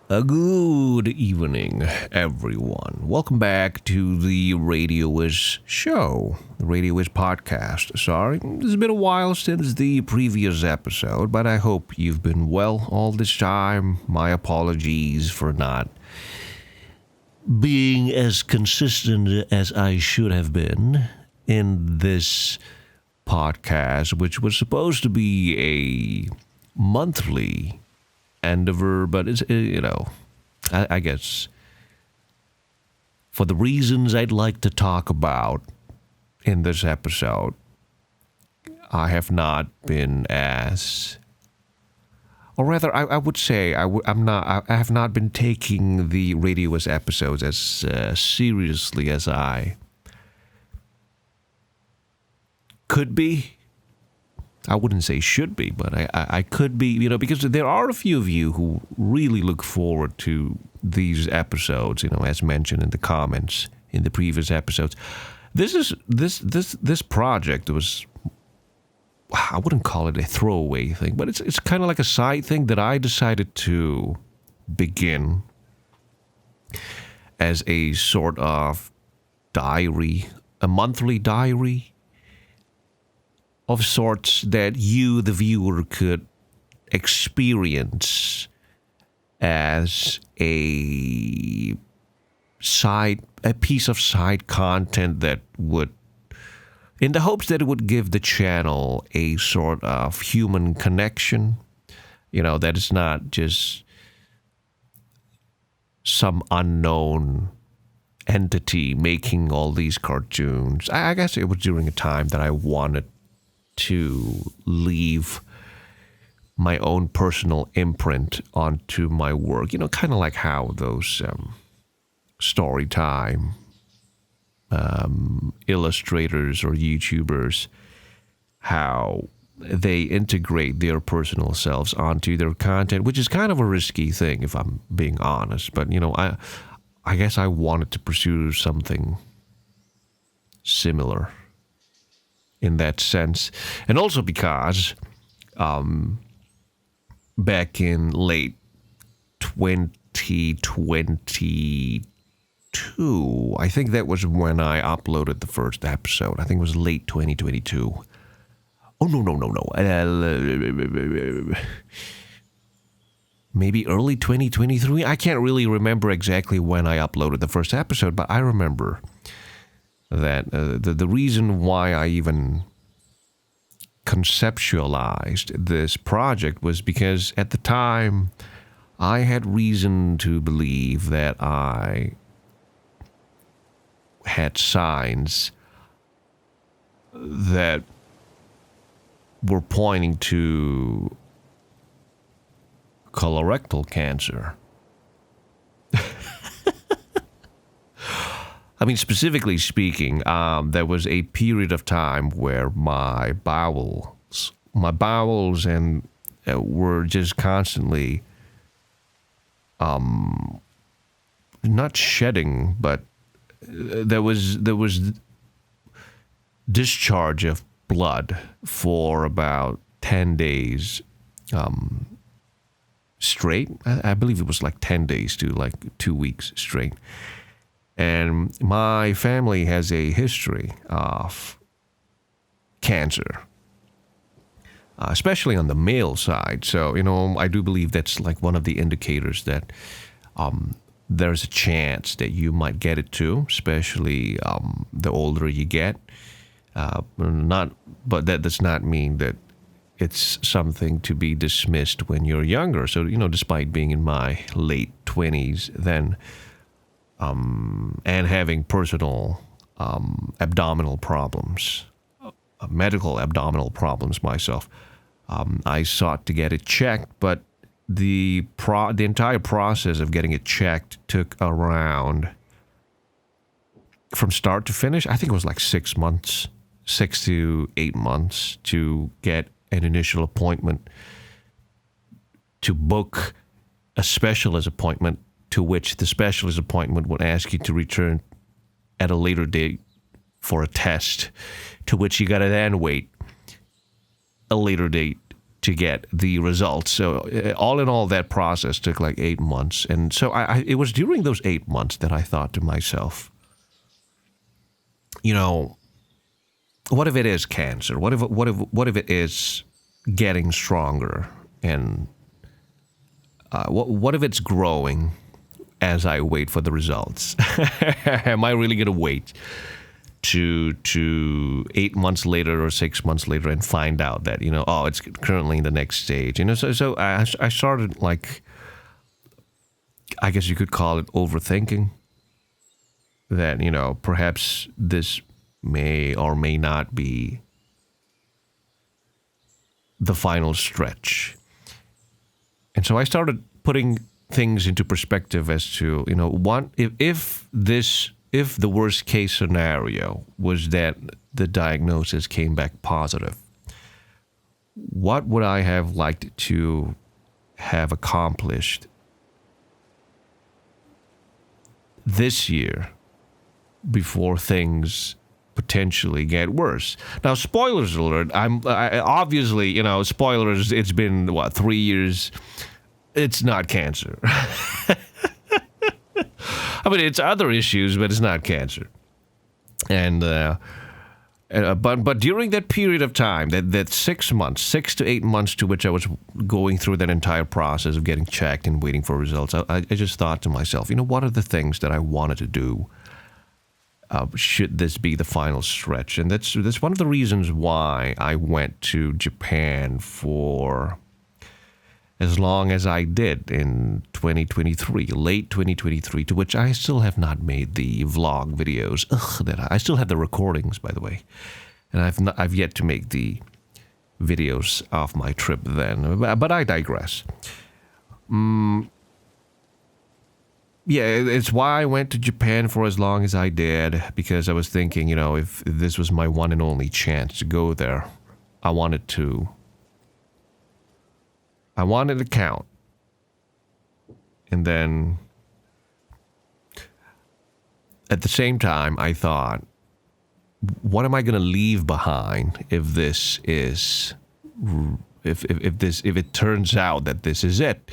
A good evening, everyone. Welcome back to the RadioWis show, the RadioWis Podcast. Sorry, it's been a while since the previous episode, but I hope you've been well all this time. My apologies for not being as consistent as I should have been in this podcast, which was supposed to be a monthly endeavor, but it's, I guess for the reasons I'd like to talk about in this episode, I have not been as, or rather, I would say I have not been taking the RadioWis episodes as seriously as I could be. I wouldn't say should be, but I could be, because there are a few of you who really look forward to these episodes, as mentioned in the comments in the previous episodes. This project was, I wouldn't call it a throwaway thing, but it's kind of like a side thing that I decided to begin as a sort of diary, a monthly diary of sorts that you, the viewer, could experience as a piece of side content that would, in the hopes that it would give the channel a sort of human connection, that it's not just some unknown entity making all these cartoons. I guess it was during a time that I wanted to leave my own personal imprint onto my work, kind of like how those story time illustrators or YouTubers, how they integrate their personal selves onto their content, which is kind of a risky thing if I'm being honest. But, I guess I wanted to pursue something similar in that sense. And also because back in late 2022, I think that was when I uploaded the first episode. I think it was late 2022. Oh, no. Maybe early 2023? I can't really remember exactly when I uploaded the first episode, but I remember that the reason why I even conceptualized this project was because at the time I had reason to believe that I had signs that were pointing to colorectal cancer. I mean, specifically speaking, there was a period of time where my bowels and were just constantly, not shedding, but there was discharge of blood for about 10 days straight. I believe it was like 10 days to like 2 weeks straight. And my family has a history of cancer, especially on the male side. So, I do believe that's like one of the indicators that there's a chance that you might get it too, especially the older you get. But that does not mean that it's something to be dismissed when you're younger. So, despite being in my late 20s then, and having personal abdominal problems, medical abdominal problems myself, I sought to get it checked, but the entire process of getting it checked took around, from start to finish, I think it was like 6 months, 6 to 8 months to get an initial appointment, to book a specialist appointment, to which the specialist appointment would ask you to return at a later date for a test, to which you got to then wait a later date to get the results. So all in all, that process took like 8 months. And so it was during those 8 months that I thought to myself, what if it is cancer? What if it is getting stronger? And what if it's growing as I wait for the results? Am I really going to wait to 8 months later or 6 months later and find out that, it's currently in the next stage? So I started, like, I guess you could call it overthinking. That, perhaps this may or may not be the final stretch. And so I started putting things into perspective as to, what if the worst case scenario was that the diagnosis came back positive, what would I have liked to have accomplished this year before things potentially get worse? Now, spoilers alert. Obviously, spoilers. It's been 3 years. It's not cancer. I mean, it's other issues, but it's not cancer. And but during that period of time, that 6 months, 6 to 8 months, to which I was going through that entire process of getting checked and waiting for results, I just thought to myself, what are the things that I wanted to do? Should this be the final stretch? And that's one of the reasons why I went to Japan for as long as I did in 2023, late 2023, to which I still have not made the vlog videos. I still have the recordings, by the way, and I've yet to make the videos of my trip then. But I digress. Yeah, it's why I went to Japan for as long as I did, because I was thinking, if this was my one and only chance to go there, I wanted to count. And then at the same time, I thought, what am I going to leave behind if it turns out that this is it?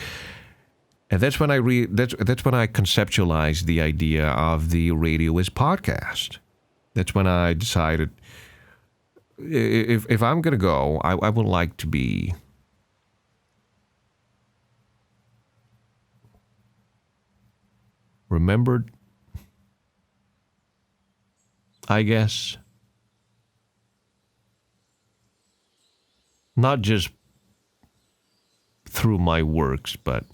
And that's when that's when I conceptualized the idea of the RadioWis Podcast. That's when I decided, if I'm going to go, I would like to be remembered, I guess. Not just through my works, but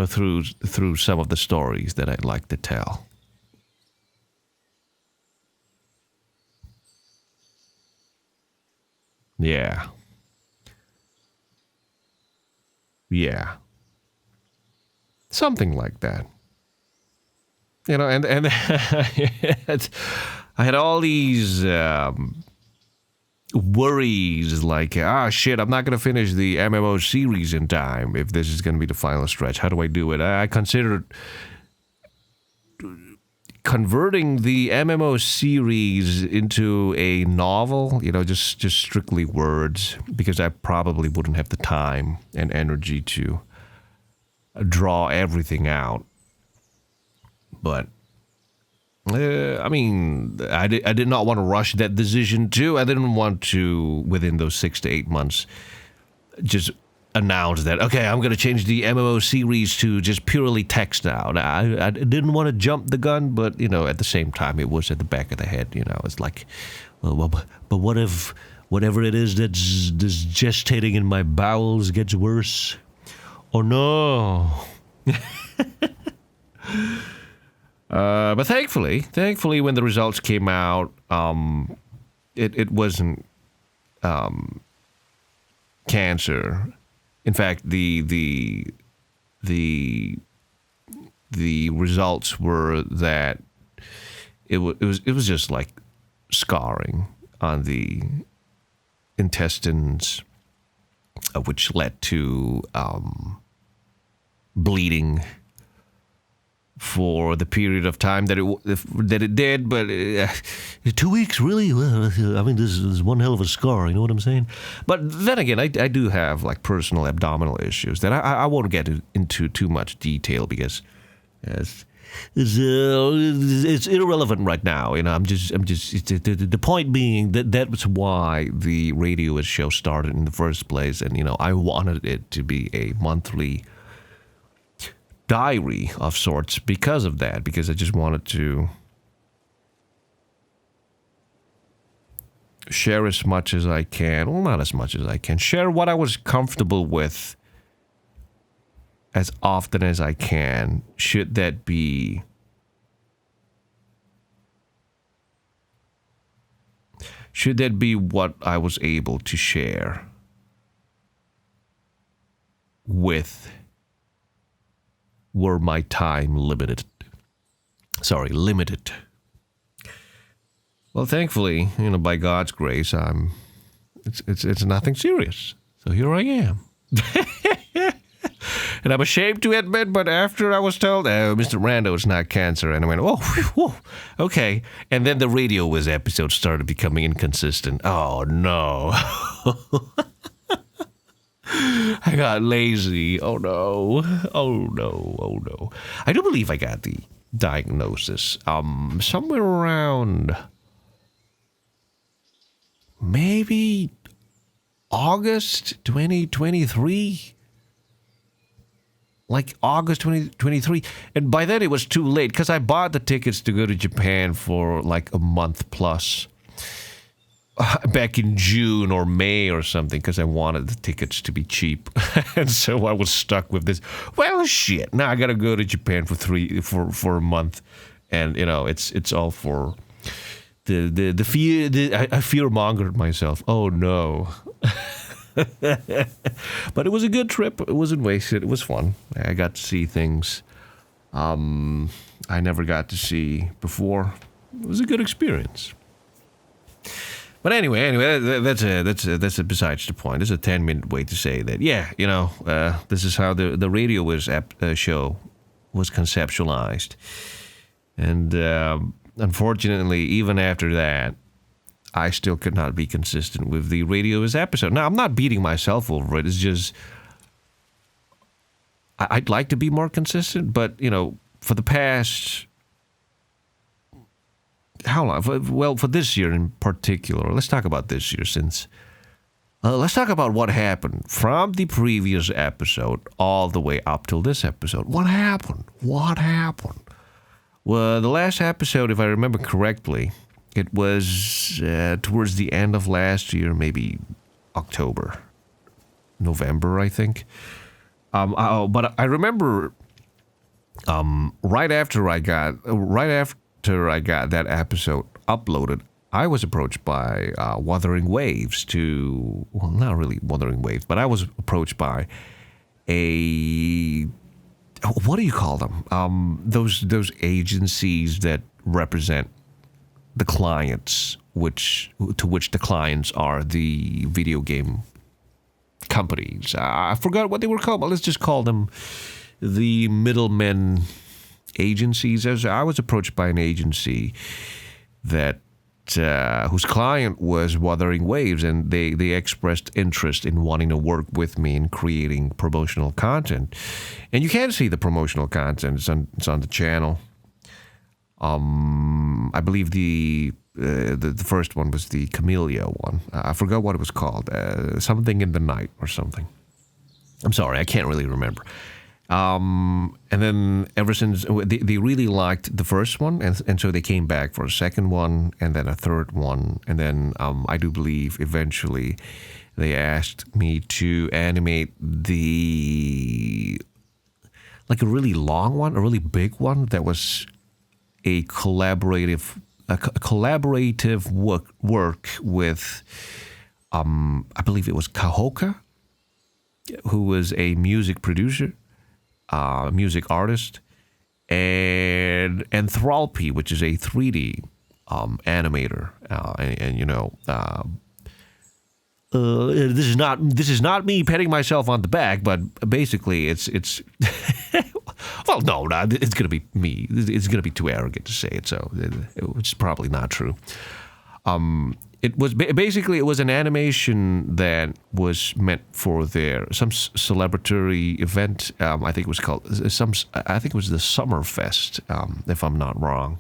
through some of the stories that I'd like to tell. Yeah. Something like that. And I had all these worries, like, shit, I'm not going to finish the MMO series in time if this is going to be the final stretch. How do I do it? I considered converting the MMO series into a novel, just strictly words, because I probably wouldn't have the time and energy to draw everything out. But I did not want to rush that decision too. I didn't want to, within those 6 to 8 months, just announce that, okay, I'm going to change the MMO series to just purely text now. I didn't want to jump the gun, but, at the same time, it was at the back of the head, It's like, well, but what if whatever it is that's gestating in my bowels gets worse? Or no? But thankfully, when the results came out, it wasn't cancer. In fact, the results were that it was just like scarring on the intestines, which led to bleeding. for the period of time that it did, but 2 weeks, really? Well, I mean, this is one hell of a scar, you know what I'm saying? But then again, I do have like personal abdominal issues that I won't get into too much detail because it's irrelevant right now. You know, I'm just the point being that was why the RadioWis show started in the first place, and you know, I wanted it to be a monthly diary of sorts because of that, because I just wanted to share as much as I can, well, not as much as I can, share what I was comfortable with as often as I can, should that be what I was able to share with. Were my time limited? Limited. Well, thankfully, you know, by God's grace, it's nothing serious. So here I am. And I'm ashamed to admit, but after I was told, Mr. Rando, it's not cancer, and I went, oh, whew, okay. And then the RadioWis episode started becoming inconsistent. Oh, no. I got lazy. Oh, no. I do believe I got the diagnosis somewhere around maybe August 2023. Like August 2023. And by then it was too late because I bought the tickets to go to Japan for like a month plus. Back in June or May or something, because I wanted the tickets to be cheap. And so I was stuck with this. Well, shit. Now I got to go to Japan for a month. And, you know, it's all for the fear. I fear-mongered myself. Oh, no. But it was a good trip. It wasn't wasted. It was fun. I got to see things I never got to see before. It was a good experience. But anyway, that's a besides the point. It's a 10-minute way to say that. Yeah, you know, this is how the RadioWis show was conceptualized, and unfortunately, even after that, I still could not be consistent with the RadioWis episode. Now, I'm not beating myself over it. It's just I'd like to be more consistent, but you know, for the past. How long? Well, for this year in particular, let's talk about this year since... let's talk about what happened from the previous episode all the way up till this episode. What happened? Well, the last episode, if I remember correctly, it was towards the end of last year, maybe October, November, I think. But I remember right after I got that episode uploaded, I was approached by Wuthering Waves well, not really Wuthering Waves, but I was approached by what do you call them? Those agencies that represent the clients, to which the clients are the video game companies. I forgot what they were called, but let's just call them the middlemen agencies. As I was approached by an agency that whose client was Wuthering Waves, and they expressed interest in wanting to work with me in creating promotional content. And you can see the promotional content. It's on the channel. I believe the first one was the Camellia one. I forgot what it was called. Something in the Night or something. I'm sorry, I can't really remember. And then ever since, they really liked the first one, and so they came back for a second one, and then a third one, and then I do believe eventually they asked me to animate like a really long one, a really big one that was a collaborative work with, I believe it was Kahoka, who was a music producer. Music artist, and Enthralpy, which is a 3D animator, and you know, this is not me patting myself on the back, but basically it's Well, no, it's going to be me. It's going to be too arrogant to say it, so it's probably not true. It was basically it was an animation that was meant for some celebratory event. I think it was called I think it was the Summerfest, if I'm not wrong.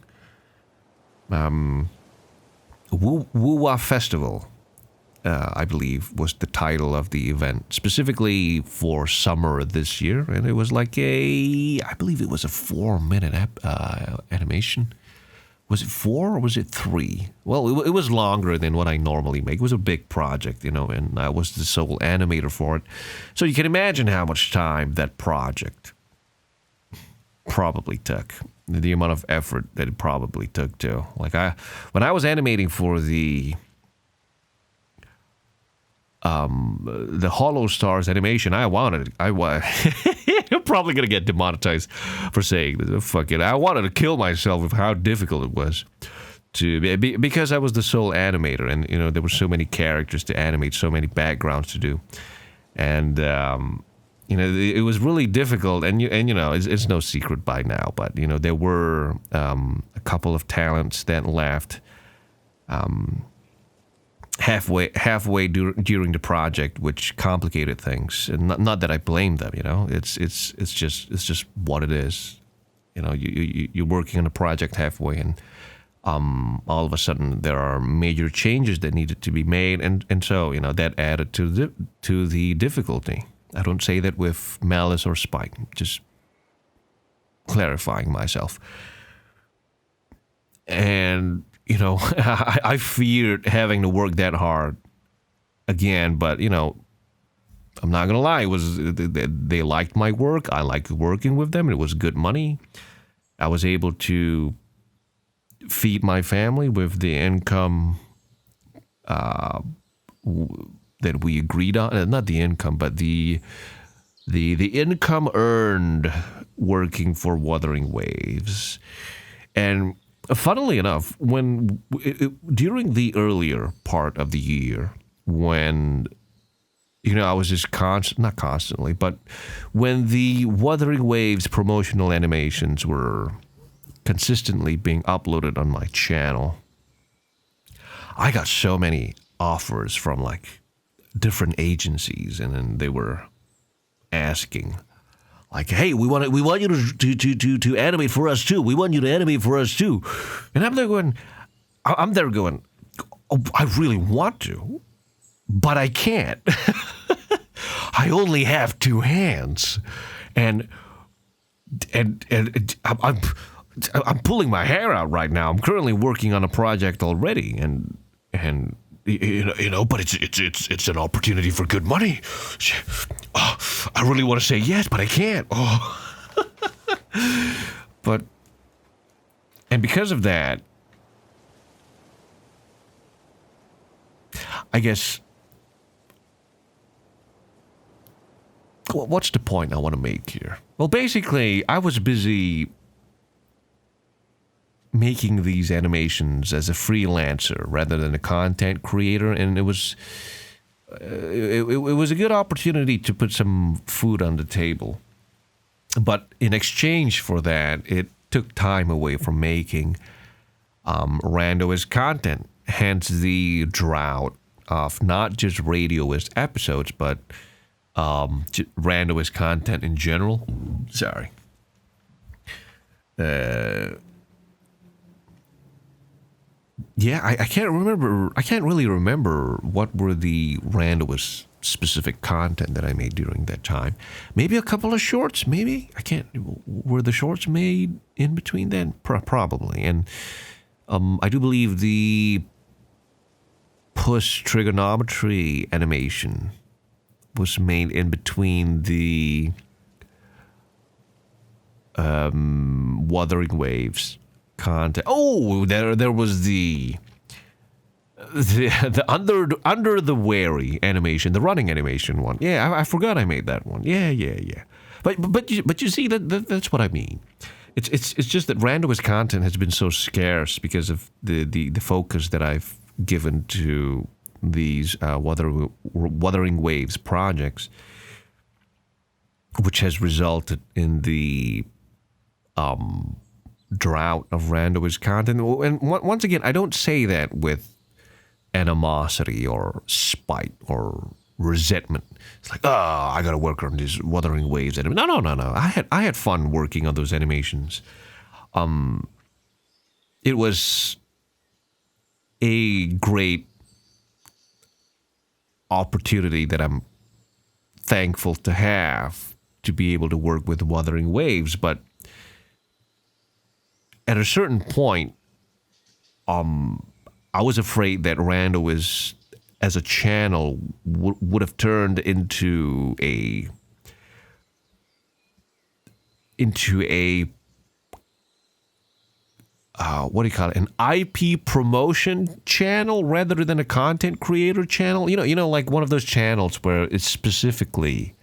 Woo-Wah Festival, I believe, was the title of the event, specifically for summer this year. And it was like I believe it was a 4-minute animation. Was it 4 or was it 3? Well, it was longer than what I normally make. It was a big project, and I was the sole animator for it. So you can imagine how much time that project probably took. The amount of effort that it probably took too. Like when I was animating for the Hollow Stars animation, I'm probably gonna get demonetized for saying this. Fuck it. I wanted to kill myself with how difficult it was because I was the sole animator, and there were so many characters to animate, so many backgrounds to do, and it was really difficult, and it's no secret by now, but there were a couple of talents that left halfway during the project, which complicated things. And not that I blame them, it's just what it is. You're working on a project halfway, and all of a sudden there are major changes that needed to be made, and so that added to the difficulty. I don't say that with malice or spite, just clarifying myself. And, I feared having to work that hard again, but, I'm not going to lie. They liked my work. I liked working with them. It was good money. I was able to feed my family with the income that we agreed on, not the income, but the income earned working for Wuthering Waves. And funnily enough, during the earlier part of the year, when I was just not constantly, but when the Wuthering Waves promotional animations were consistently being uploaded on my channel, I got so many offers from different agencies, and then they were asking, hey, we want you to animate for us too. We want you to animate for us too. And I'm there going, oh, I really want to, but I can't. I only have 2 hands, and I'm pulling my hair out right now. I'm currently working on a project already, and. But it's an opportunity for good money. Oh, I really want to say yes, but I can't. Oh. And because of that, I guess, what's the point I want to make here? Well, basically, I was busy making these animations as a freelancer rather than a content creator, and it was a good opportunity to put some food on the table. But in exchange for that, it took time away from making RandoWis content, hence the drought of not just RadioWis episodes, but RandoWis content in general. Sorry. Yeah, I can't remember. I can't really remember what were the RandoWis specific content that I made during that time. Maybe a couple of shorts. Maybe I can't. Were the shorts made in between then? Probably. And I do believe the push trigonometry animation was made in between the Wuthering Waves content. Oh, there was the under the wary animation, the running animation one. Yeah, I forgot I made that one. Yeah. But you see that's what I mean. It's just that RandoWis content has been so scarce because of the focus that I've given to these Wuthering Waves projects, which has resulted in the drought of RandoWis content. And once again, I don't say that with animosity or spite or resentment. It's like, I gotta work on these Wuthering Waves. No. I had fun working on those animations. It was a great opportunity that I'm thankful to have to be able to work with Wuthering Waves, but at a certain point, I was afraid that RandoWis as a channel would have turned into a what do you call it? An IP promotion channel rather than a content creator channel. You know, like one of those channels where it's specifically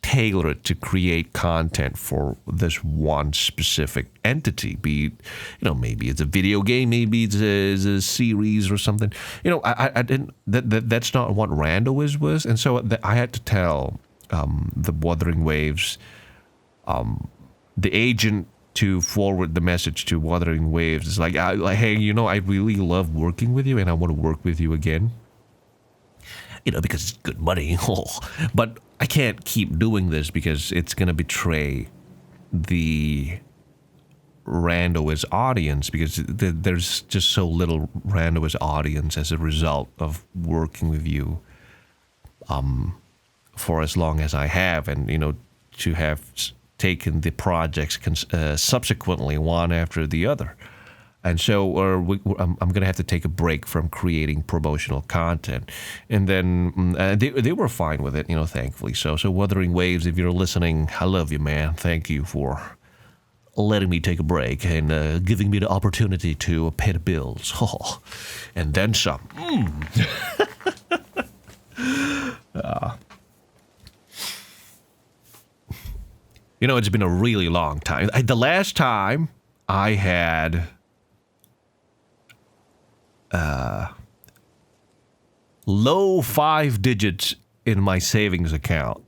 tailored to create content for this one specific entity. Be it, maybe it's a video game, maybe it's a series or something. I didn't. That's not what RandoWis was, and so I had to tell the Wuthering Waves, the agent, to forward the message to Wuthering Waves. It's like, hey, I really love working with you, and I want to work with you again. Because it's good money. But I can't keep doing this because it's going to betray the RandoWis audience, because there's just so little RandoWis audience as a result of working with you for as long as I have, and to have taken the projects subsequently one after the other. And so I'm going to have to take a break from creating promotional content. And then they were fine with it, thankfully. So Wuthering Waves, if you're listening, I love you, man. Thank you for letting me take a break and giving me the opportunity to pay the bills. And then some. It's been a really long time. The last time I had low 5 digits in my savings account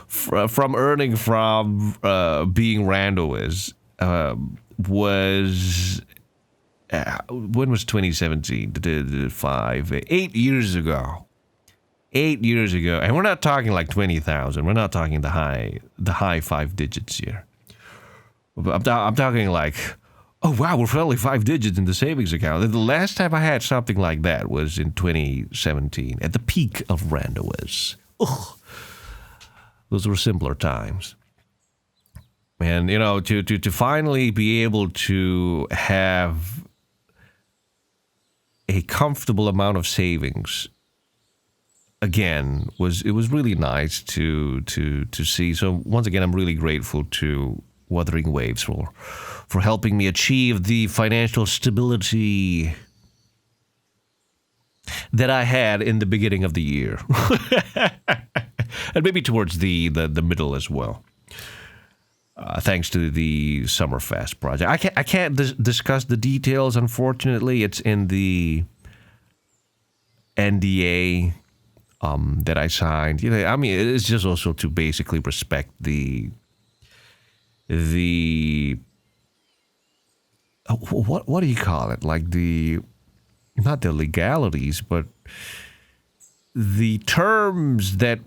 from earning from being RandoWis was when was 2017? 8 years ago. 8 years ago, and we're not talking like 20,000. We're not talking the high 5 digits here. I'm talking like, oh wow, we're only 5 digits in the savings account. The last time I had something like that was in 2017, at the peak of RandoWis. Those were simpler times. And to finally be able to have a comfortable amount of savings again it was really nice to see. So once again, I'm really grateful to Wuthering Waves for helping me achieve the financial stability that I had in the beginning of the year, and maybe towards the middle as well. Thanks to the Summerfest project. I can't discuss the details, unfortunately. It's in the NDA that I signed. It's just also to basically respect the what do you call it? Like not the legalities, but the terms that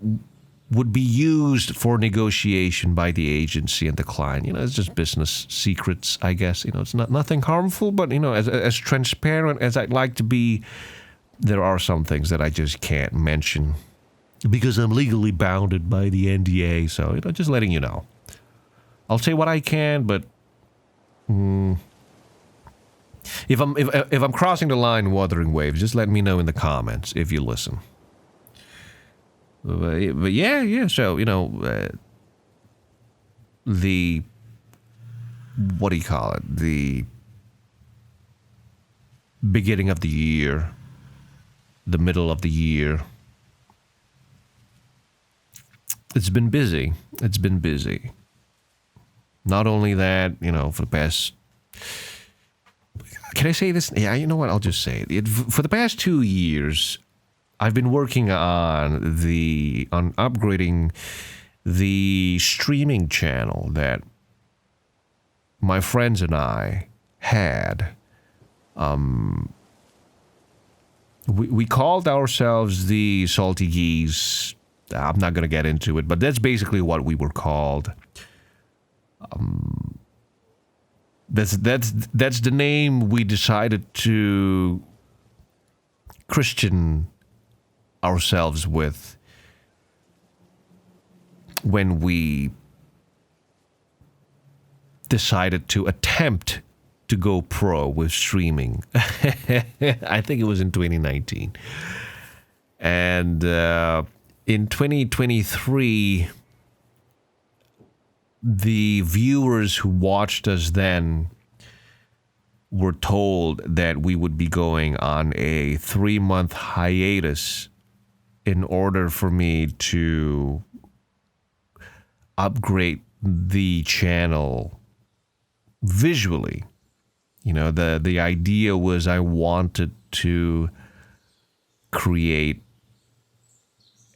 would be used for negotiation by the agency and the client. It's just business secrets, I guess. It's nothing harmful, but as transparent as I'd like to be, there are some things that I just can't mention because I'm legally bounded by the NDA. So, just letting you know. I'll say what I can, but if I'm crossing the line, Wuthering Waves, just let me know in the comments if you listen. But yeah. So the what do you call it? The beginning of the year, the middle of the year. It's been busy. Not only that, for the past... Can I say this? Yeah, you know what? I'll just say it. For the past 2 years, I've been working on upgrading the streaming channel that my friends and I had, we called ourselves the Salty Geese. I'm not going to get into it, but that's basically what we were called. That's the name we decided to Christian ourselves with when we decided to attempt to go pro with streaming. I think it was in 2019. And in 2023, the viewers who watched us then were told that we would be going on a 3-month hiatus in order for me to upgrade the channel visually. You know, the idea was I wanted to create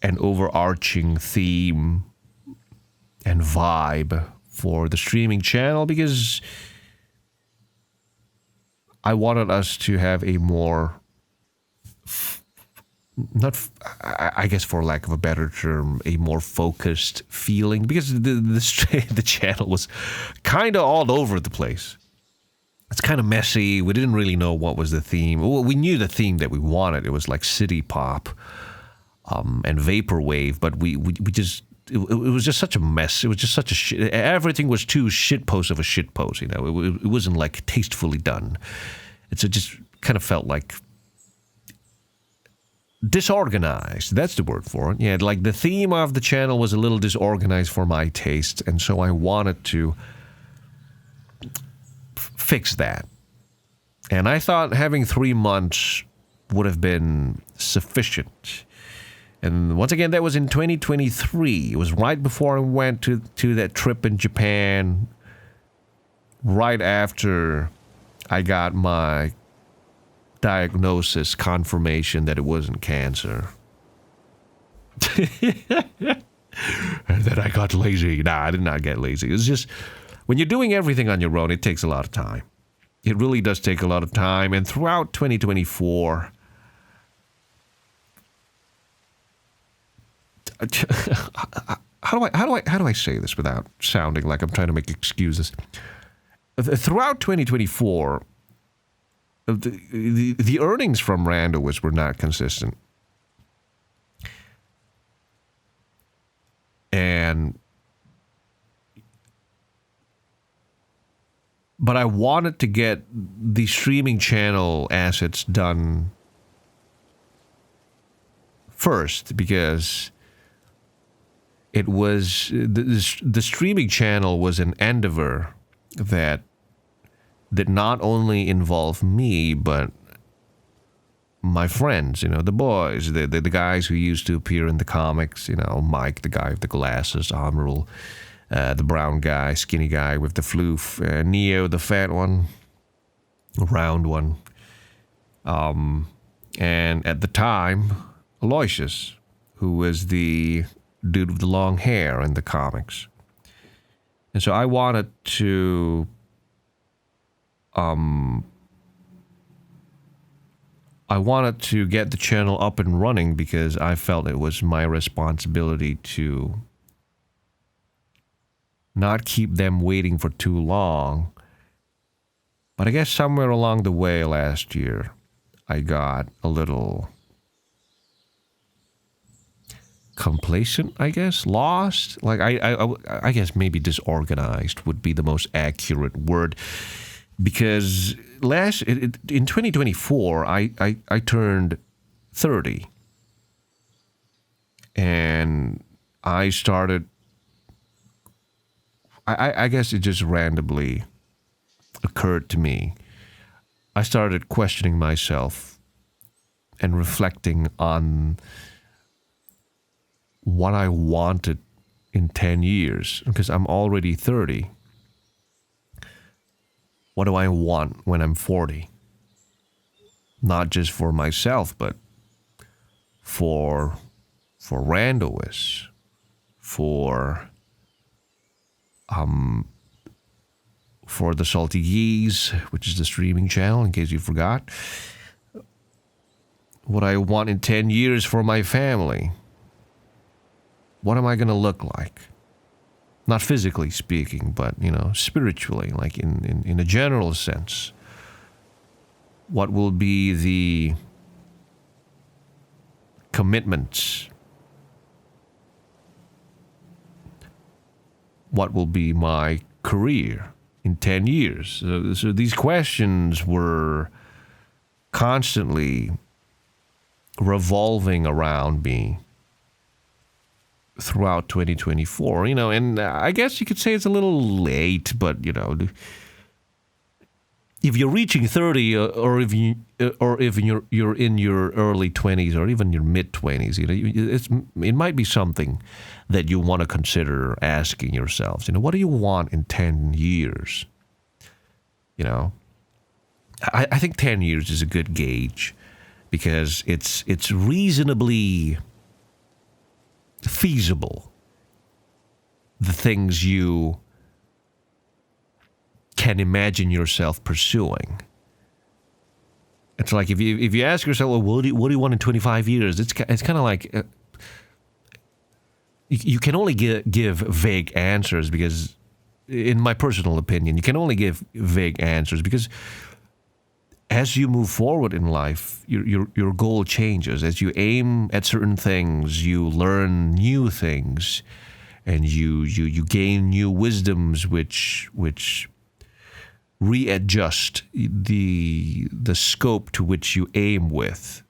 an overarching theme and vibe for the streaming channel, because I wanted us to have a more, I guess for lack of a better term, a more focused feeling, because the channel was kind of all over the place. It's kind of messy. We didn't really know what was the theme. Well, we knew the theme that we wanted. It was like city pop and vaporwave, but we just, it was just such a mess. It was just such a shit. Everything was too shitpost of a shitpost, you know. It wasn't like tastefully done. It just kind of felt like disorganized. That's the word for it. Yeah, like the theme of the channel was a little disorganized for my taste, and so I wanted to fix that. And I thought having 3 months would have been sufficient. And once again, that was in 2023. It was right before I went to that trip in Japan, right after I got my diagnosis confirmation that it wasn't cancer. And then I got lazy. Nah, I did not get lazy. It's just, when you're doing everything on your own, it takes a lot of time. It really does take a lot of time. And throughout 2024, how do I say this without sounding like I'm trying to make excuses? Throughout 2024, the earnings from RandoWis were not consistent. But I wanted to get the streaming channel assets done first, because it was the streaming channel was an endeavor that not only involved me, but my friends, you know, the boys, the guys who used to appear in the comics, you know, Mike, the guy with the glasses, Amarul, the brown guy, skinny guy with the floof, Neo, the fat one, round one, and at the time, Aloysius, who was the dude with the long hair in the comics. And so I wanted to get the channel up and running, because I felt it was my responsibility to not keep them waiting for too long. But I guess somewhere along the way last year, I got a little complacent, I guess, lost. Like I guess maybe disorganized would be the most accurate word, because in 2024 I turned 30, and I started. I guess it just randomly occurred to me. I started questioning myself and reflecting on what I wanted in 10 years, because I'm already 30. What do I want when I'm 40? Not just for myself, but for RandoWis, for the Salty Geese, which is the streaming channel, in case you forgot. What I want in 10 years for my family. What am I going to look like? Not physically speaking, but, spiritually, like in a general sense. What will be the commitments? What will be my career in 10 years? So these questions were constantly revolving around me throughout 2024, and I guess you could say it's a little late, but, if you're reaching 30 or if you're in your early 20s or even your mid 20s, it might be something that you want to consider asking yourselves. What do you want in 10 years? I think 10 years is a good gauge because it's reasonably feasible, the things you can imagine yourself pursuing. It's like if you ask yourself, well, what do you want in 25 years? It's kind of like you can only give vague answers because, in my personal opinion, you can only give vague answers because as you move forward in life, your goal changes. As you aim at certain things, you learn new things, and you gain new wisdoms, which readjust the scope to which you aim with,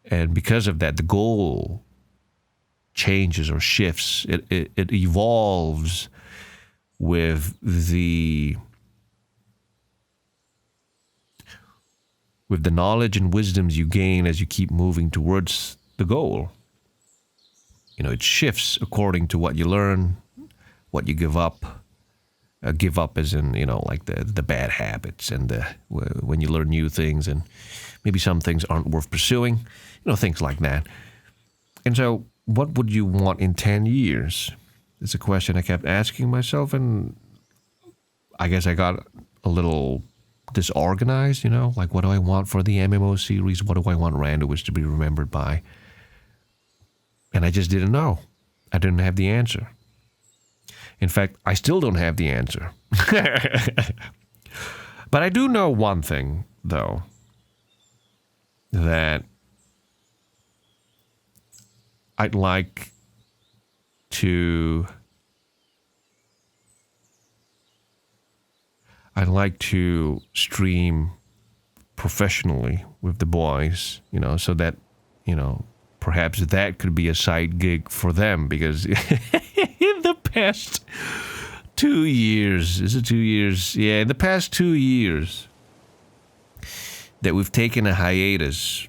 and because of that, the goal changes or shifts. It evolves with the knowledge and wisdoms you gain as you keep moving towards the goal. It shifts according to what you learn, what you give up. Give up as in, like the bad habits and when you learn new things and maybe some things aren't worth pursuing, things like that. And so what would you want in 10 years? It's a question I kept asking myself, and I guess I got a little disorganized, like what do I want for the MMO series? What do I want RandoWis to be remembered by? And I just didn't know. I didn't have the answer. In fact, I still don't have the answer. But I do know one thing, though, that I'd like to stream professionally with the boys, so that, perhaps that could be a side gig for them, because in the past 2 years, is it 2 years? Yeah, in the past 2 years that we've taken a hiatus,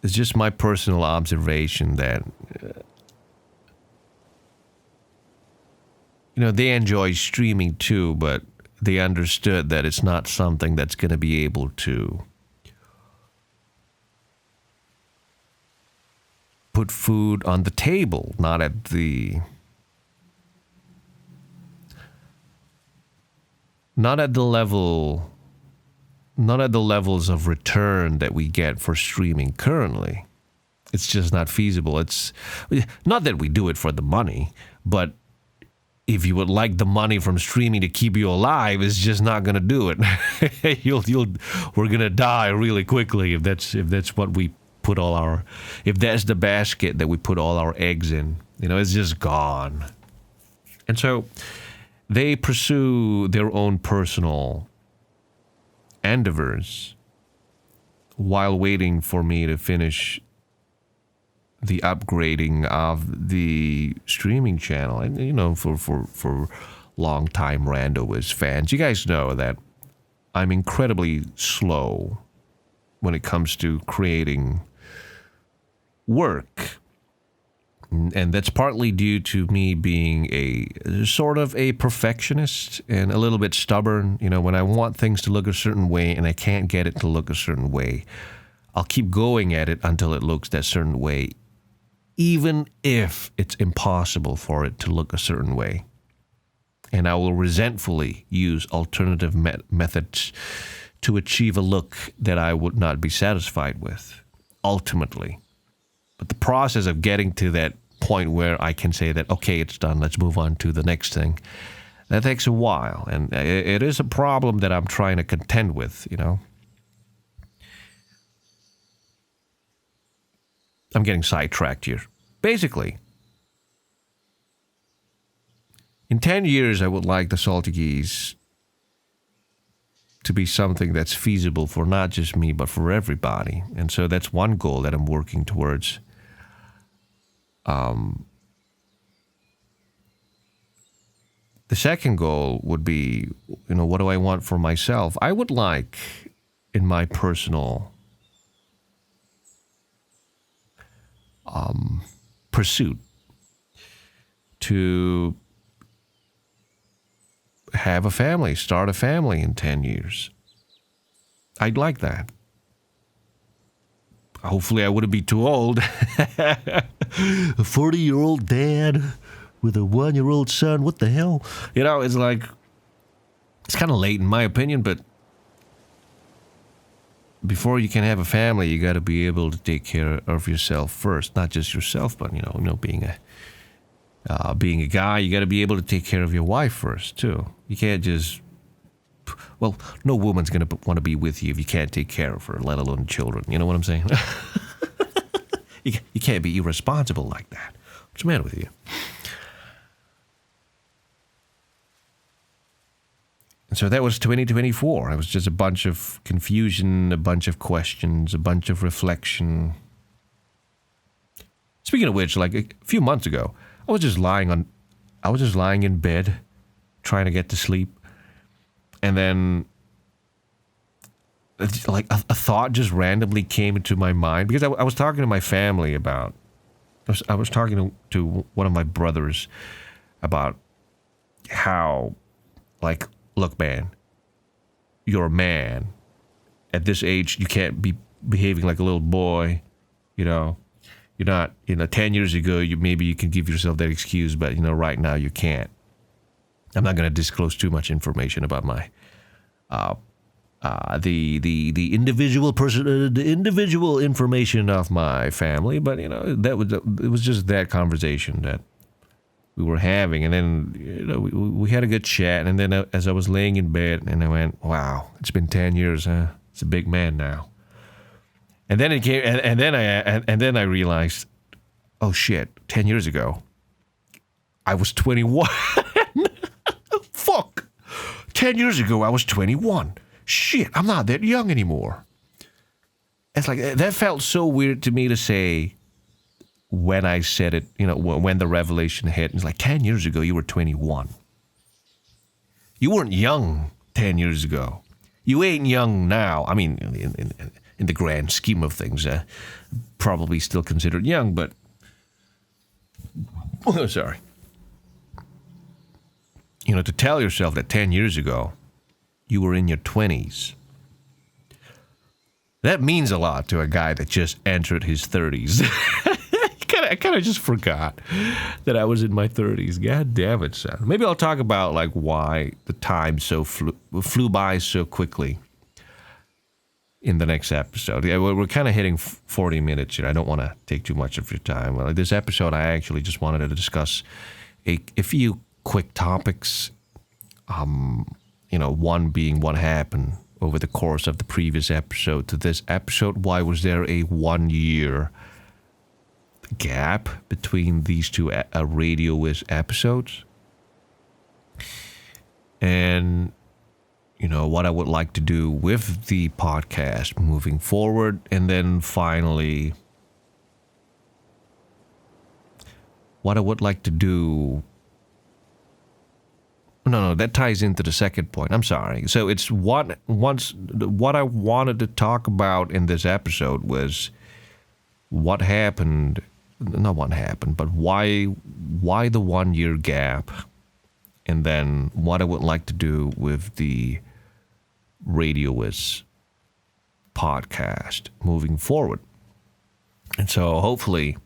it's just my personal observation that, they enjoy streaming too, but they understood that it's not something that's going to be able to put food on the table, not at the levels of return that we get for streaming currently. It's just not feasible. It's not that we do it for the money, but if you would like the money from streaming to keep you alive, it's just not going to do it. We're going to die really quickly if that's what we put if that's the basket that we put all our eggs in. It's just gone. And so they pursue their own personal endeavors while waiting for me to finish the upgrading of the streaming channel. And, for long-time RandoWis fans, you guys know that I'm incredibly slow when it comes to creating work. And that's partly due to me being a sort of a perfectionist and a little bit stubborn. When I want things to look a certain way and I can't get it to look a certain way, I'll keep going at it until it looks that certain way, even if it's impossible for it to look a certain way. And I will resentfully use alternative methods to achieve a look that I would not be satisfied with, ultimately. But the process of getting to that point where I can say that, okay, it's done, let's move on to the next thing, that takes a while. And it is a problem that I'm trying to contend with, you know. I'm getting sidetracked here. Basically, in 10 years, I would like the Salty Geese to be something that's feasible for not just me, but for everybody. And so that's one goal that I'm working towards. The second goal would be, you know, what do I want for myself? I would like, in my personal pursuit, to have a family, start a family in 10 years. I'd like that. Hopefully I wouldn't be too old. A 40-year-old dad with a 1-year-old son, what the hell? You know, it's like, it's kind of late in my opinion, but before you can have a family, you got to be able to take care of yourself first. Not just yourself, but, you know, being a guy, you got to be able to take care of your wife first, too. You can't just, well, no woman's going to want to be with you if you can't take care of her, let alone children. You know what I'm saying? You can't be irresponsible like that. What's the matter with you? And so that was 2024. It was just a bunch of confusion, a bunch of questions, a bunch of reflection. Speaking of which, like a few months ago, I was just lying in bed, trying to get to sleep, and then like a thought just randomly came into my mind because I was talking to my family about. I was talking to one of my brothers about how, like, look, man, you're a man. At this age, you can't be behaving like a little boy, you know. You're not, 10 years ago, maybe you can give yourself that excuse, but, right now you can't. I'm not going to disclose too much information about my, the individual person, the individual information of my family, but, it was just that conversation that we were having. And then, we had a good chat. And then as I was laying in bed, and I went, wow, it's been 10 years, huh? It's a big man now. And then it came, and then I realized, oh shit! 10 years ago, I was 21. Fuck! 10 years ago, I was 21. Shit! I'm not that young anymore. It's like that felt so weird to me to say when I said it. When the revelation hit, it's like 10 years ago, you were 21. You weren't young 10 years ago. You ain't young now. I mean, in the grand scheme of things, probably still considered young, but sorry. To tell yourself that 10 years ago you were in your 20s, that means a lot to a guy that just entered his 30s. I kind of just forgot that I was in my 30s. God damn it, son. Maybe I'll talk about like why the time flew by so quickly in the next episode. Yeah, we're kind of hitting 40 minutes here. I don't want to take too much of your time. Well, this episode, I actually just wanted to discuss a few quick topics. One being what happened over the course of the previous episode to this episode. Why was there a 1-year gap between these two RadioWis episodes? And what I would like to do with the podcast moving forward. And then finally, what I would like to do. No, that ties into the second point. I'm sorry. So it's what I wanted to talk about in this episode was what happened, not what happened, but why the 1-year gap. And then what I would like to do with the RadioWis podcast moving forward. And so hopefully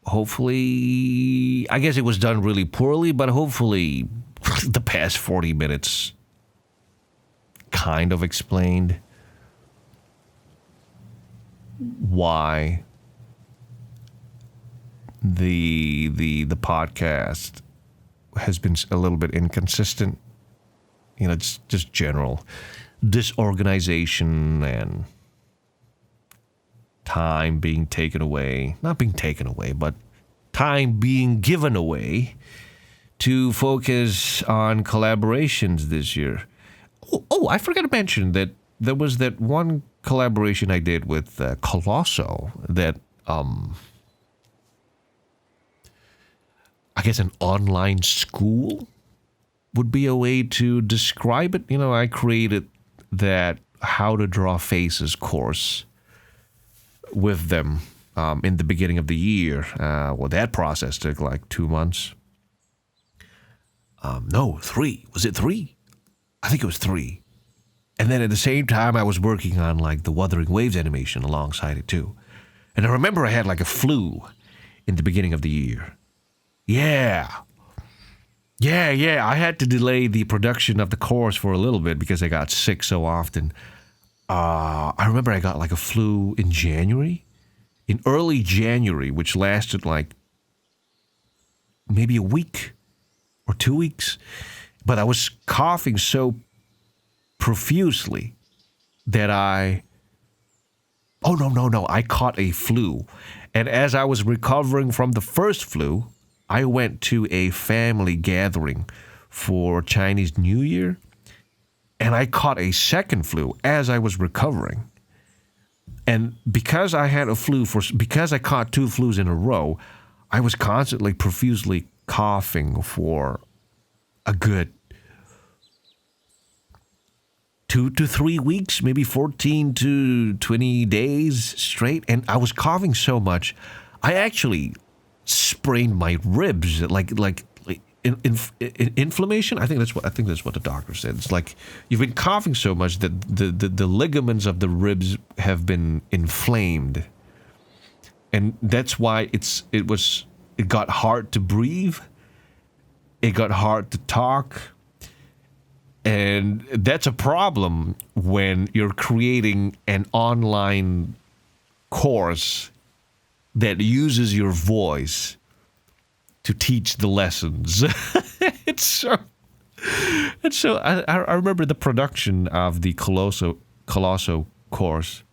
Hopefully, I guess it was done really poorly, but hopefully the past 40 minutes kind of explained why the podcast has been a little bit inconsistent. You know, it's just general disorganization and time being taken away. Not being taken away, but time being given away to focus on collaborations this year. Oh, I forgot to mention that there was that one collaboration I did with Colosso that, I guess an online school would be a way to describe it. You know, I created that How to Draw Faces course with them in the beginning of the year. Well, that process took like 2 months. No, 3. Was it 3? I think it was 3. And then at the same time, I was working on like the Wuthering Waves animation alongside it too. And I remember I had like a flu in the beginning of the year. Yeah. I had to delay the production of the course for a little bit because I got sick so often. I remember I got like a flu in January. In early January, which lasted like maybe a week or 2 weeks. But I was coughing so profusely that I caught a flu. And as I was recovering from the first flu, I went to a family gathering for Chinese New Year, and I caught a second flu as I was recovering. And because I had a flu because I caught 2 flus in a row, I was constantly profusely coughing for a good 2 to 3 weeks, maybe 14 to 20 days straight. And I was coughing so much, I actually sprained my ribs, like inflammation. I think that's what the doctor said. It's like you've been coughing so much that the ligaments of the ribs have been inflamed, and that's why it got hard to breathe. It got hard to talk. And that's a problem when you're creating an online course that uses your voice to teach the lessons. And so I remember the production of the Colosso course.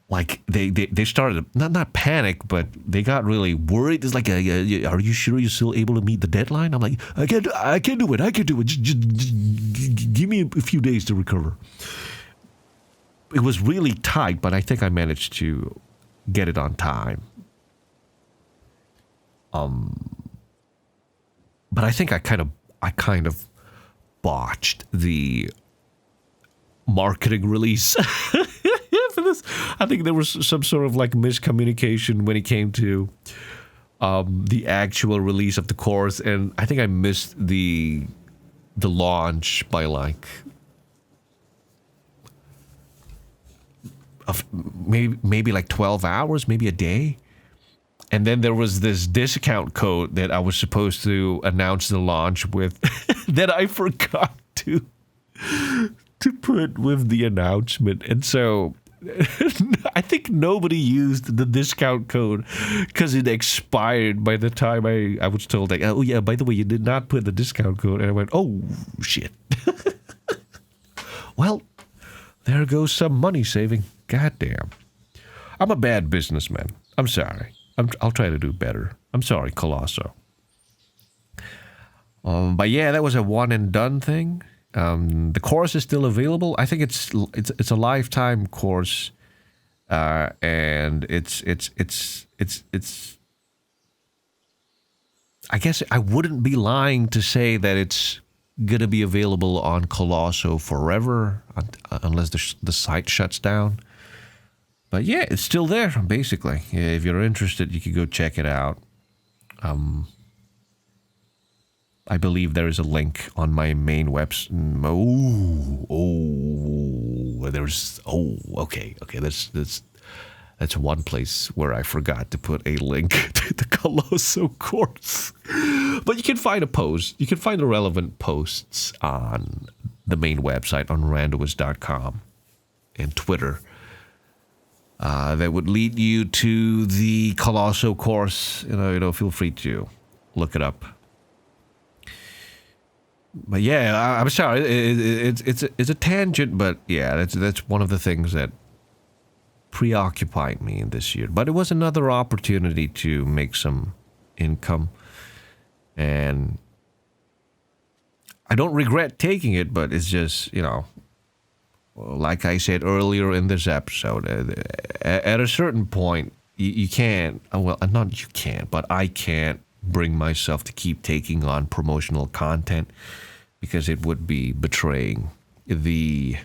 Like they started not panic, but they got really worried. It's like, are you sure you're still able to meet the deadline? I'm like, I can do it. Just give me a few days to recover. It was really tight, but I think I managed to get it on time. But I think I kind of botched the marketing release for this. I think there was some sort of like miscommunication when it came to the actual release of the course, and I think I missed the launch by like maybe like 12 hours, maybe a day. And then there was this discount code that I was supposed to announce the launch with that I forgot to put with the announcement. And so I think nobody used the discount code because it expired by the time I was told, like, oh yeah, by the way, you did not put the discount code. And I went, oh shit. Well, there goes some money saving. Goddamn. I'm a bad businessman. I'm sorry. I'll try to do better. I'm sorry, Colosso. But yeah, that was a one and done thing. The course is still available. I think it's a lifetime course, and it's. I guess I wouldn't be lying to say that it's gonna be available on Colosso forever, unless the site shuts down. But yeah, it's still there, basically. If you're interested, you can go check it out. I believe there is a link on my main website. Okay. That's That's one place where I forgot to put a link to the Colosso course. But you can find a post. You can find the relevant posts on the main website on RadioWis.com and Twitter. That would lead you to the Colosso course. Feel free to look it up. But yeah, I'm sorry. It's a tangent, but yeah, that's one of the things that preoccupied me this year. But it was another opportunity to make some income, and I don't regret taking it. But it's just, like I said earlier in this episode, at a certain point, you can't. Well, not you can't, but I can't bring myself to keep taking on promotional content because it would be betraying the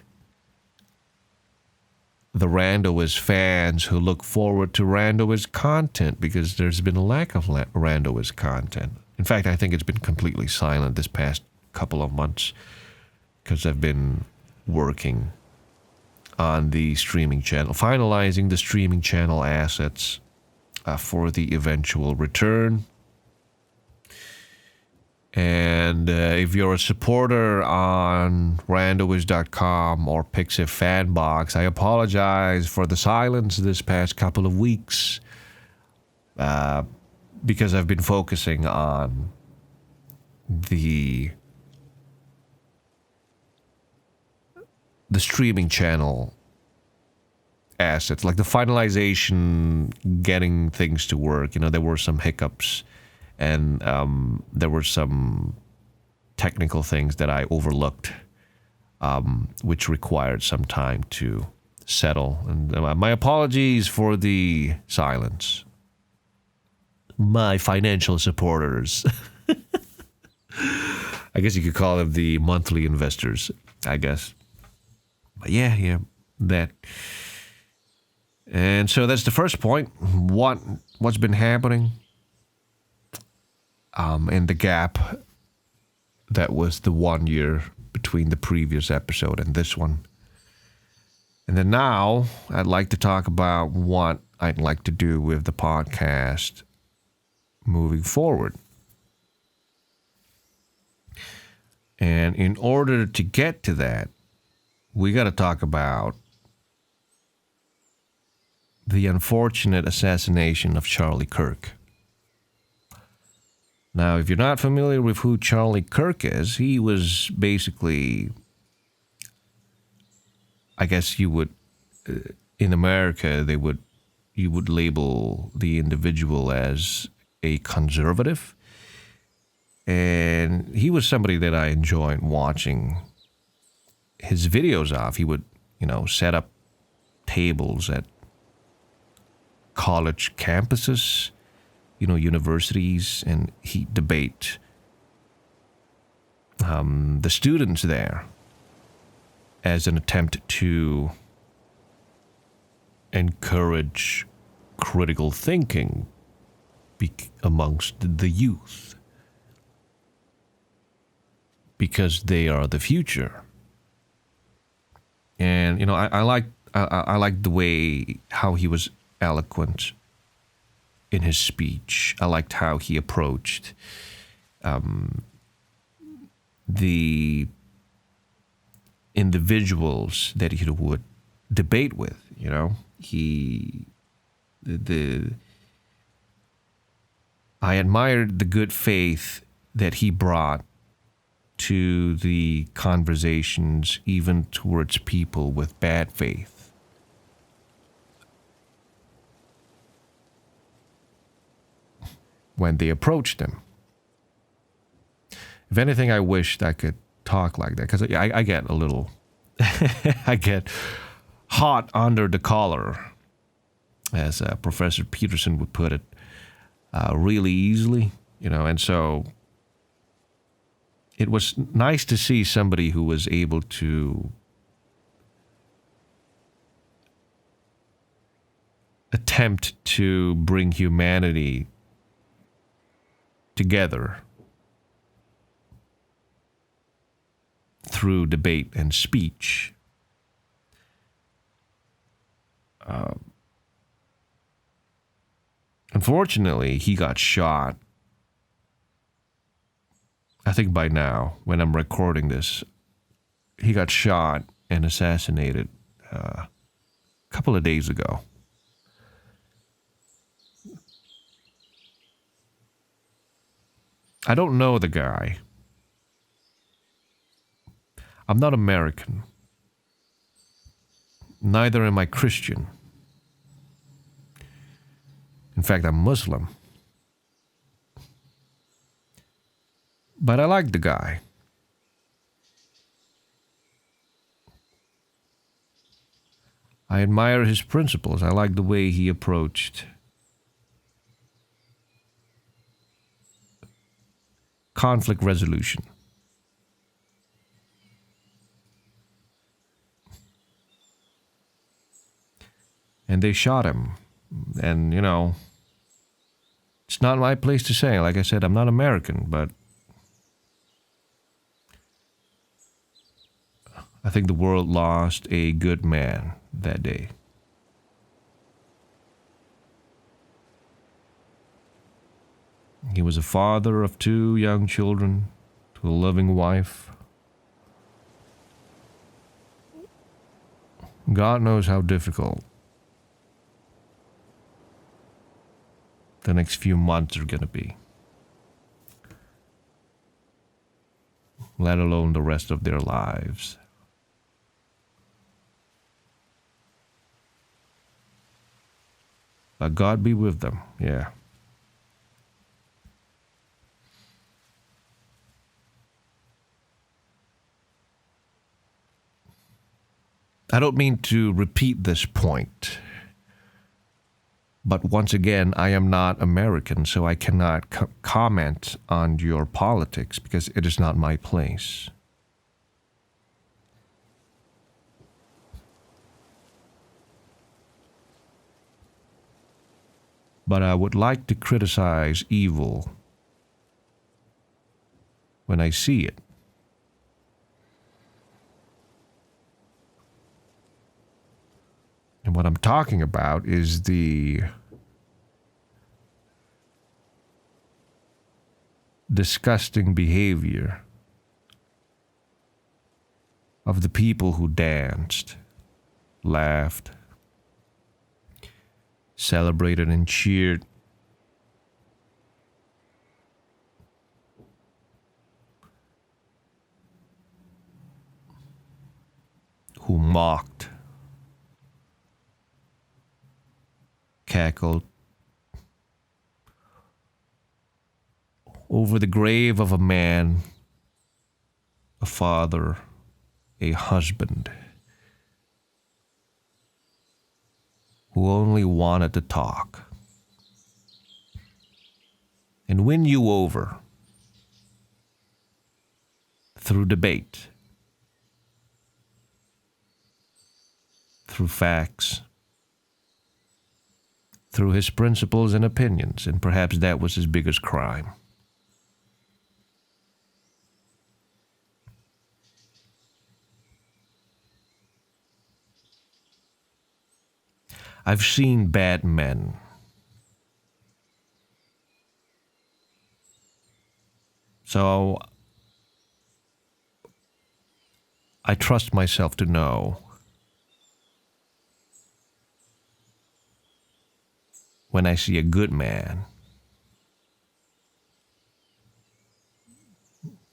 RandoWis fans who look forward to RandoWis content, because there's been a lack of RandoWis content. In fact, I think it's been completely silent this past couple of months because I've been working on the streaming channel, finalizing the streaming channel assets for the eventual return. And if you're a supporter on RandoWis.com or Pixie Fanbox, I apologize for the silence this past couple of weeks because I've been focusing on the streaming channel assets, like the finalization, getting things to work. There were some hiccups. And there were some technical things that I overlooked, which required some time to settle. And my apologies for the silence. My financial supporters. I guess you could call them the monthly investors, I guess. But yeah, that. And so that's the first point. What's been happening? And the gap that was the 1 year between the previous episode and this one. And then now I'd like to talk about what I'd like to do with the podcast moving forward. And in order to get to that, we got to talk about the unfortunate assassination of Charlie Kirk. Now, if you're not familiar with who Charlie Kirk is, he was basically, I guess you would, in America, you would label the individual as a conservative. And he was somebody that I enjoyed watching his videos of. He would, set up tables at college campuses, universities, and he'd debate the students there as an attempt to encourage critical thinking amongst the youth, because they are the future. And I like the way how he was eloquent in his speech. I liked how he approached the individuals that he would debate with. I admired the good faith that he brought to the conversations, even towards people with bad faith. When they approached him. If anything, I wished I could talk like that, because I get a little, I get hot under the collar, as Professor Peterson would put it, really easily, and so it was nice to see somebody who was able to attempt to bring humanity together through debate and speech. Unfortunately, he got shot. I think by now, when I'm recording this, he got shot and assassinated a couple of days ago. I don't know the guy. I'm not American. Neither am I Christian. In fact, I'm Muslim. But I like the guy. I admire his principles. I like the way he approached conflict resolution. And they shot him. And, you know, it's not my place to say. Like I said, I'm not American, but I think the world lost a good man that day. He was a father of 2 young children, to a loving wife. God knows how difficult the next few months are going to be, let alone the rest of their lives. But God be with them, yeah. I don't mean to repeat this point, but once again, I am not American, so I cannot comment on your politics because it is not my place. But I would like to criticize evil when I see it. And what I'm talking about is the disgusting behavior of the people who danced, laughed, celebrated and cheered, who mocked, cackled over the grave of a man, a father, a husband, who only wanted to talk and win you over through debate, through facts, through his principles and opinions, and perhaps that was his biggest crime. I've seen bad men. So I trust myself to know when I see a good man.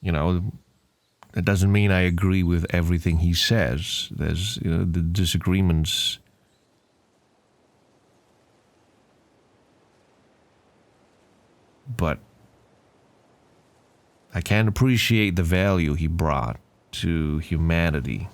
You know, it doesn't mean I agree with everything he says. There's, you know, the disagreements. But I can appreciate the value he brought to humanity.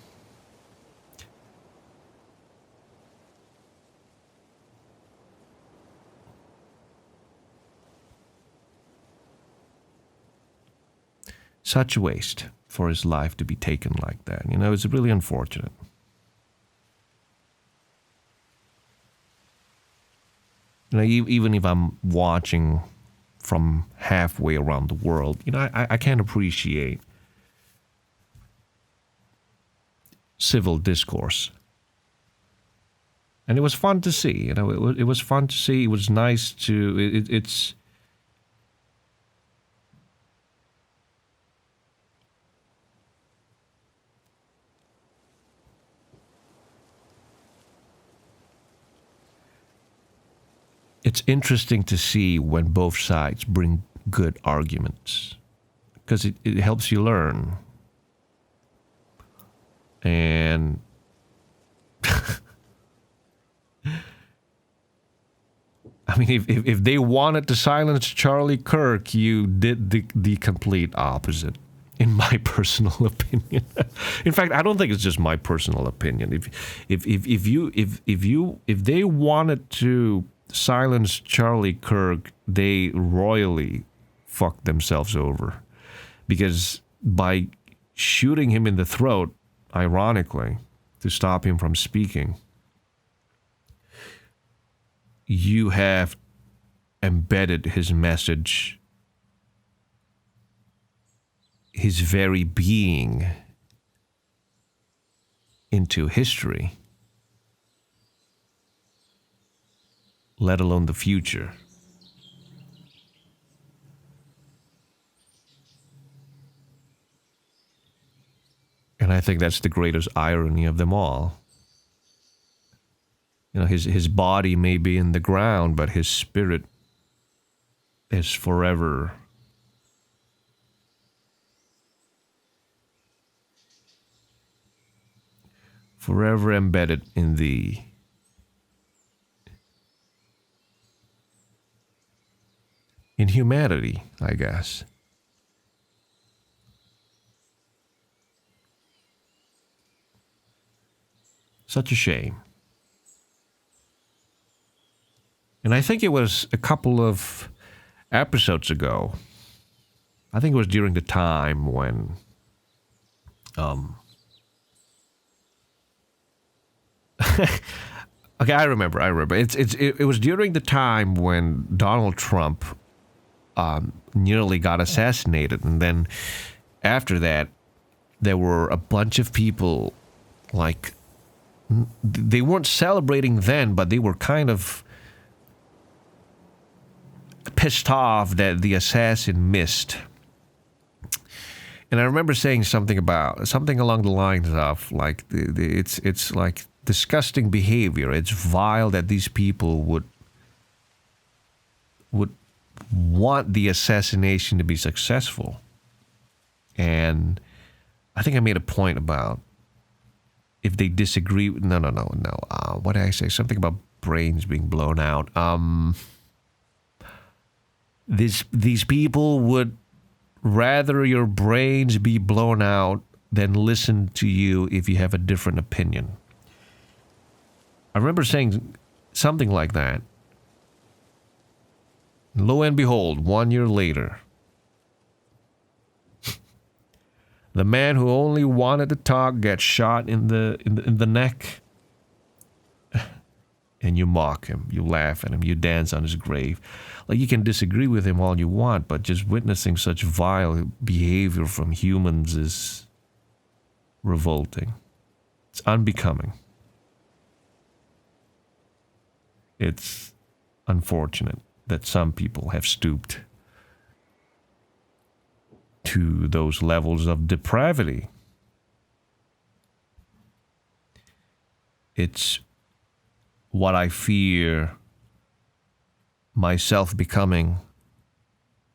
Such a waste for his life to be taken like that. You know, it's really unfortunate. You know, even if I'm watching from halfway around the world, you know, I can appreciate civil discourse And it was fun to see. It was fun to see. It was nice to. It's interesting to see when both sides bring good arguments, because it helps you learn. And I mean, if they wanted to silence Charlie Kirk, you did the complete opposite, in my personal opinion. In fact, I don't think it's just my personal opinion. If they wanted to silence Charlie Kirk, they royally fucked themselves over, because by shooting him in the throat, ironically, to stop him from speaking, you have embedded his message, his very being, into history, let alone the future. And I think that's the greatest irony of them all. His body may be in the ground, but his spirit is forever embedded in humanity, I guess. Such a shame. And I think it was a couple of episodes ago. I think it was during the time when okay, I remember. It was during the time when Donald Trump nearly got assassinated, and then after that, there were a bunch of people, like, they weren't celebrating then, but they were kind of pissed off that the assassin missed. And I remember saying something along the lines of, like, it's like disgusting behavior. It's vile that these people would want the assassination to be successful. And I think I made a point about, if they disagree, no. What did I say? Something about brains being blown out. These people would rather your brains be blown out than listen to you if you have a different opinion. I remember saying something like that. Lo and behold, 1 year later, the man who only wanted to talk gets shot in the neck. And you mock him, you laugh at him, you dance on his grave. Like, you can disagree with him all you want, but just witnessing such vile behavior from humans is revolting. It's unbecoming. It's unfortunate that some people have stooped to those levels of depravity. It's what I fear myself becoming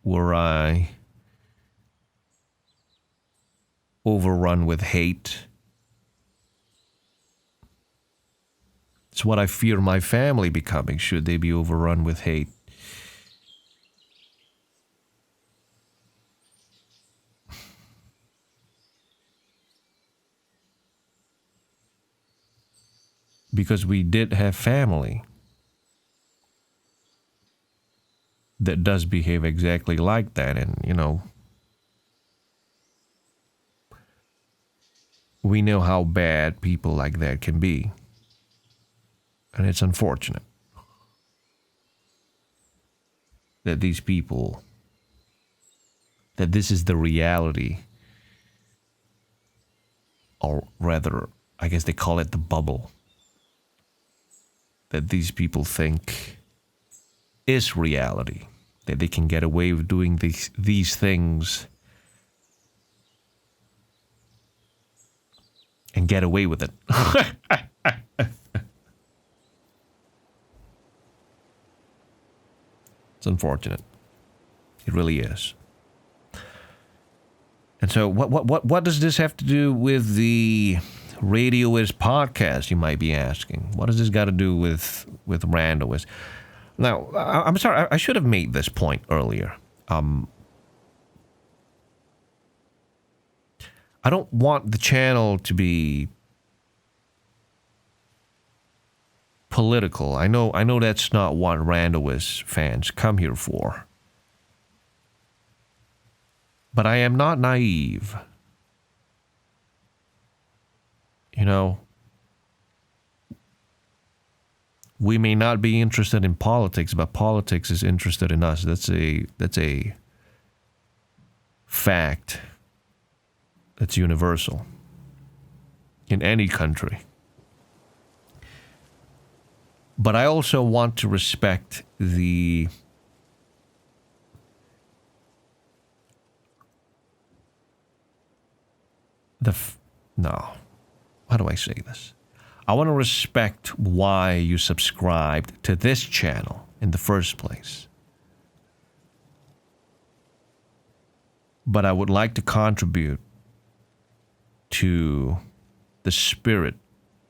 were I overrun with hate. It's what I fear my family becoming should they be overrun with hate. Because we did have family that does behave exactly like that. And, we know how bad people like that can be. And it's unfortunate that these people, that this is the reality, or rather, I guess they call it the bubble, that these people think is reality, that they can get away with doing these things and get away with it. It's unfortunate. It really is. And so what does this have to do with the RadioWis podcast, you might be asking? What does this got to do with RandoWis? Now, I'm sorry, I should have made this point earlier. I don't want the channel to be political. I know that's not what RandoWis fans come here for. But I am not naive. You know, we may not be interested in politics, but politics is interested in us. That's a fact that's universal in any country. But I also want to respect how do I say this? I want to respect why you subscribed to this channel in the first place. But I would like to contribute to the spirit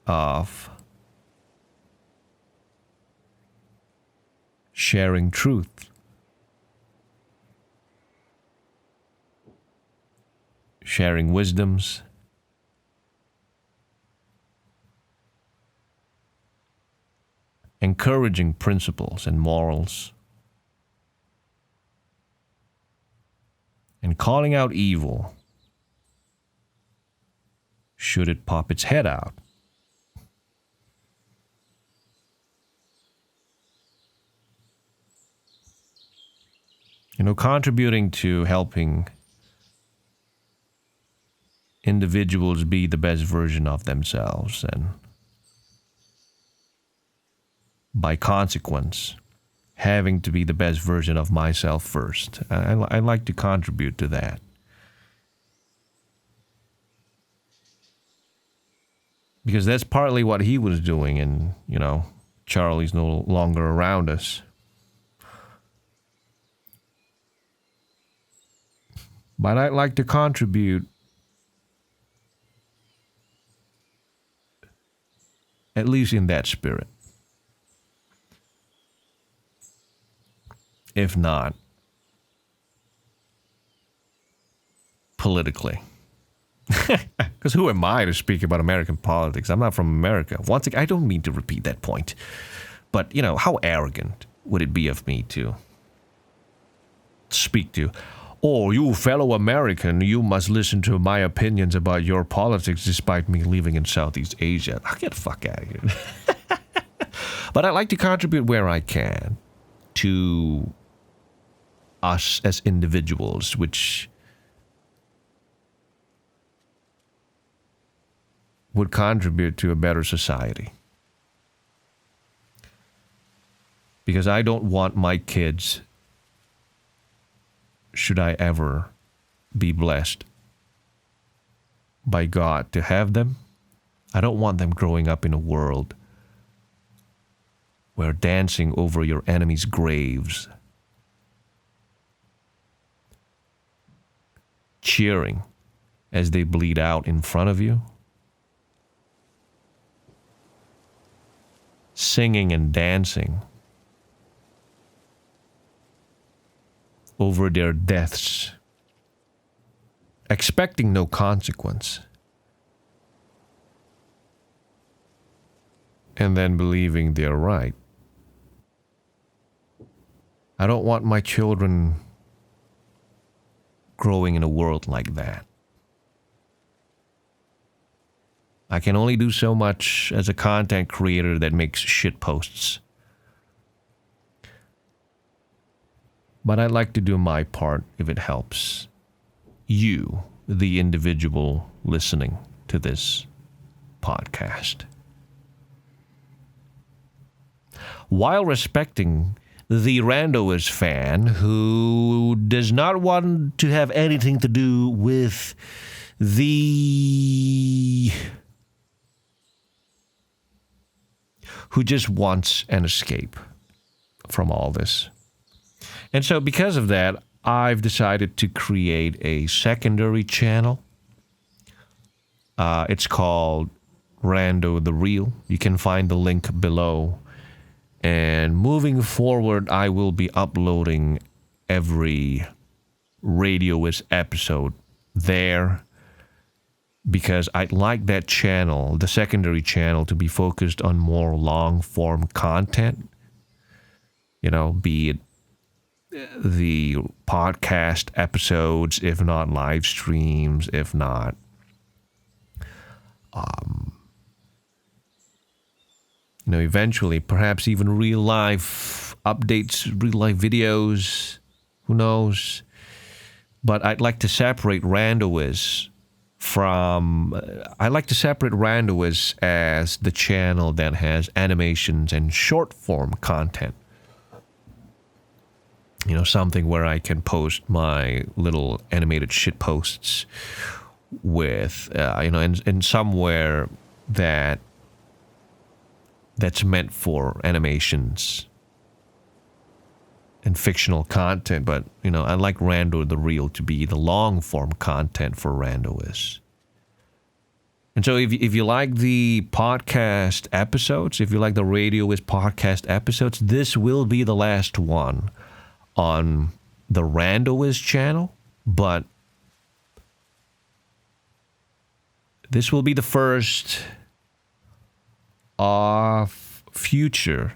of sharing truth, sharing wisdoms, encouraging principles and morals, and calling out evil should it pop its head out. You know, contributing to helping individuals be the best version of themselves, and by consequence, having to be the best version of myself first. I like to contribute to that. Because that's partly what he was doing, and, you know, Charlie's no longer around us. But I'd like to contribute at least in that spirit. If not politically. Because who am I to speak about American politics? I'm not from America. Once again, I don't mean to repeat that point. But, you know, how arrogant would it be of me to speak to, "Oh, you fellow American, you must listen to my opinions about your politics despite me living in Southeast Asia." I'll get the fuck out of here. But I like to contribute where I can to us as individuals, which would contribute to a better society. Because I don't want my kids, should I ever be blessed by God to have them, I don't want them growing up in a world where dancing over your enemies' graves, cheering as they bleed out in front of you, singing and dancing over their deaths, expecting no consequence, and then believing they're right. I don't want my children growing in a world like that. I can only do so much as a content creator that makes shit posts. But I'd like to do my part if it helps you, the individual listening to this podcast. while respecting the RandoWis fan who does not want to have anything to do with who just wants an escape from all this. And so because of that, I've decided to create a secondary channel. It's called Rando the Real. You can find the link below. And moving forward, I will be uploading every RadioWis episode there because I'd like that channel, the secondary channel, to be focused on more long-form content. You know, be it the podcast episodes, if not live streams, if not eventually perhaps even real life updates, real life videos, who knows. But I'd like to separate RandoWis as the channel that has animations and short form content. Something where I can post my little animated shit posts with, in somewhere that's meant for animations and fictional content. But, I like Rando the Real to be the long-form content for RandoWis. And so if you like the podcast episodes, if you like the RadioWis podcast episodes, this will be the last one on the RandoWis channel, but this will be the first of future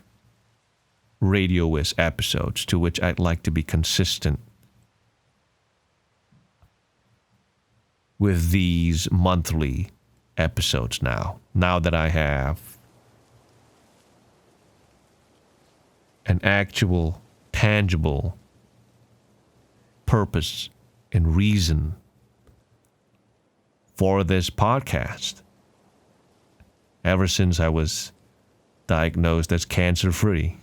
RadioWis episodes to which I'd like to be consistent with these monthly episodes now that I have an actual tangible purpose and reason for this podcast. Ever since I was diagnosed as cancer-free.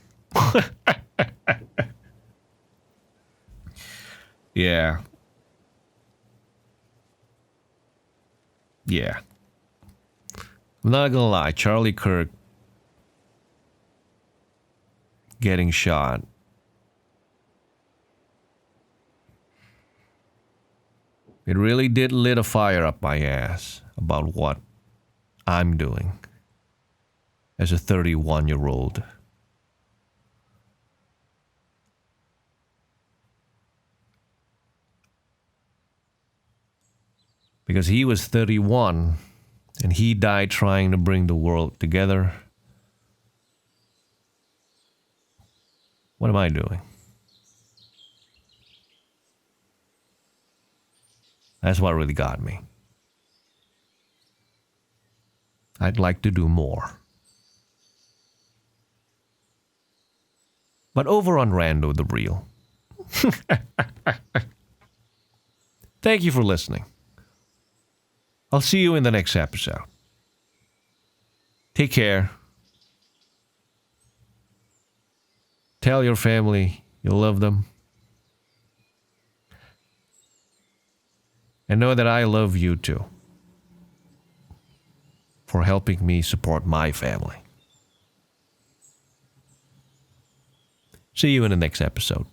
Yeah. I'm not gonna lie, Charlie Kirk getting shot it really did lit a fire up my ass about what I'm doing as a 31-year-old. Because he was 31 and he died trying to bring the world together. What am I doing? That's what really got me. I'd like to do more. But over on Rando the Real. Thank you for listening. I'll see you in the next episode. Take care. Tell your family you love them. And know that I love you too for helping me support my family. See you in the next episode.